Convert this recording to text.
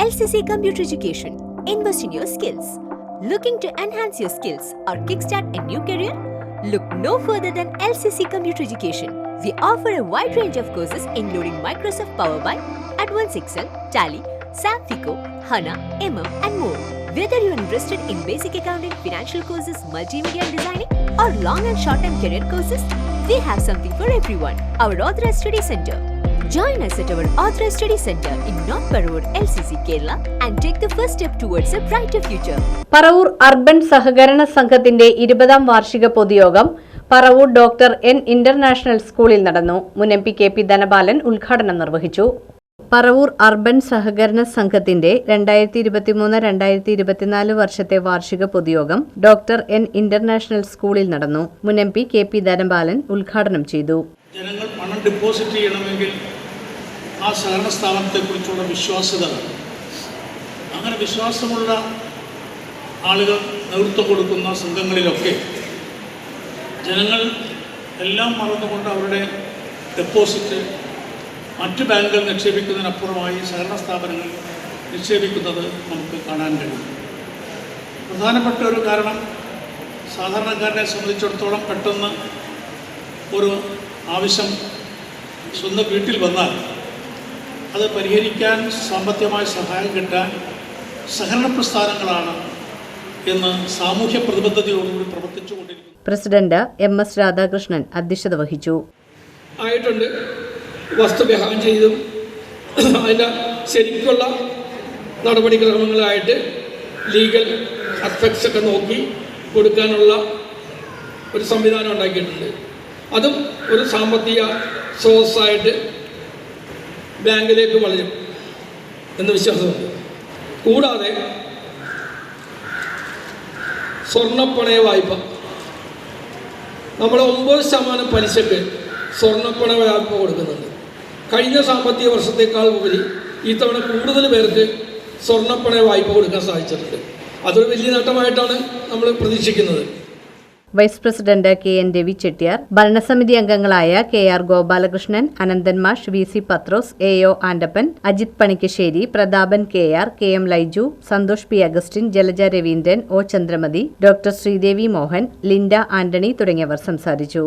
LCC Computer Education. Invest in your skills. Looking to enhance your skills or kickstart a new career? Look no further than LCC Computer Education. We offer a wide range of courses including Microsoft Power BI, Advanced Excel, Tally, SAP FICO, HANA, and more. Whether you are interested in basic accounting, financial courses, multimedia and designing, or long and short-term career courses, we have something for everyone. Our Authorized Study Center. Join us at our Authorized Study Center in North Parur, LCC, Kerala, and take the first step towards a brighter future. Paravur urban സഹകരണ സംഘത്തിന്റെ 20ാം വാർഷിക പൊതുയോഗം Paravur doctor N international സ്കൂളിൽ നടന്നു. മുൻ MP K P. Dhanapalan ഉദ്ഘാടനം നിർവഹിച്ചു. Paravur urban സഹകരണ സംഘത്തിന്റെ 2023-2024 വർഷത്തെ വാർഷിക പൊതുയോഗം ഡോക്ടർ എൻ ഇന്റർനാഷണൽ സ്കൂളിൽ നടന്നു. മുൻ എംപി കെ.പി. ധനപാലൻ ഉദ്ഘാടനം ചെയ്തു. ജനങ്ങൾ പണം ഡെപ്പോസിറ്റ് ചെയ്യണമെങ്കിൽ ആ സഹകരണ സ്ഥാപനത്തെക്കുറിച്ചുള്ള വിശ്വാസ്യത, അങ്ങനെ വിശ്വാസമുള്ള ആളുകൾ നേതൃത്വം കൊടുക്കുന്ന സംഘങ്ങളിലൊക്കെ ജനങ്ങൾ എല്ലാം മറന്നുകൊണ്ട് അവരുടെ ഡെപ്പോസിറ്റ് മറ്റ് ബാങ്കുകൾ നിക്ഷേപിക്കുന്നതിനപ്പുറമായി സഹകരണ സ്ഥാപനങ്ങൾ നിക്ഷേപിക്കുന്നത് നമുക്ക് കാണാൻ കഴിയും. പ്രധാനപ്പെട്ട ഒരു കാരണം, സാധാരണക്കാരനെ സംബന്ധിച്ചിടത്തോളം പെട്ടെന്ന് ഒരു ആവശ്യം സ്വന്തം വീട്ടിൽ വന്നാൽ അത് പരിഹരിക്കാൻ സാമ്പത്തികമായ സഹായം കിട്ടാൻ സഹകരണ പ്രസ്ഥാനങ്ങളാണ് എന്ന് സാമൂഹ്യ പ്രതിബദ്ധതയോടുകൂടി പ്രവർത്തിച്ചുകൊണ്ടിരിക്കുന്നു. പ്രസിഡന്റ് MS രാധാകൃഷ്ണൻ അധ്യക്ഷത വഹിച്ചു. ആയിട്ടുണ്ട് വസ്തു വിഹാരം ചെയ്തും അതിൻ്റെ ശരിക്കുള്ള നടപടിക്രമങ്ങളായിട്ട് ലീഗൽ അസ്പെക്ട്സ് ഒക്കെ നോക്കി കൊടുക്കാനുള്ള ഒരു സംവിധാനം ഉണ്ടാക്കിയിട്ടുണ്ട്. അതും ഒരു സാമ്പത്തിക സ്രോതസ്സായിട്ട് ബാങ്കിലേക്ക് വളരും എന്ന് വിശ്വാസമുണ്ട്. കൂടാതെ സ്വർണ്ണപ്പണയ വായ്പ നമ്മൾ 9% പലിശക്ക് സ്വർണ്ണപ്പണയ വായ്പ കൊടുക്കുന്നുണ്ട്. കഴിഞ്ഞ സാമ്പത്തിക വർഷത്തേക്കാൾ ഉപരി ഇത്തവണ കൂടുതൽ പേർക്ക് സ്വർണ്ണപ്പണയ വായ്പ കൊടുക്കാൻ സാധിച്ചിട്ടുണ്ട്. അതൊരു വലിയ നേട്ടമായിട്ടാണ് നമ്മൾ പ്രതീക്ഷിക്കുന്നത്. Vice president KN Ravi Chettiar, ഭരണസമിതി അംഗങ്ങളായ KR ഗോപാലകൃഷ്ണൻ, അനന്തൻ മാഷ്, VC Pathrose, AO Andappan, Ajith Panikkassery, Prathapan KR, KM Laiju, Santhosh P Augustine, Jalaja Raveendran, O Chandramathi, doctor Sreedevi Mohan, Linda Antony തുടങ്ങിയവർ സംസാരിച്ചു.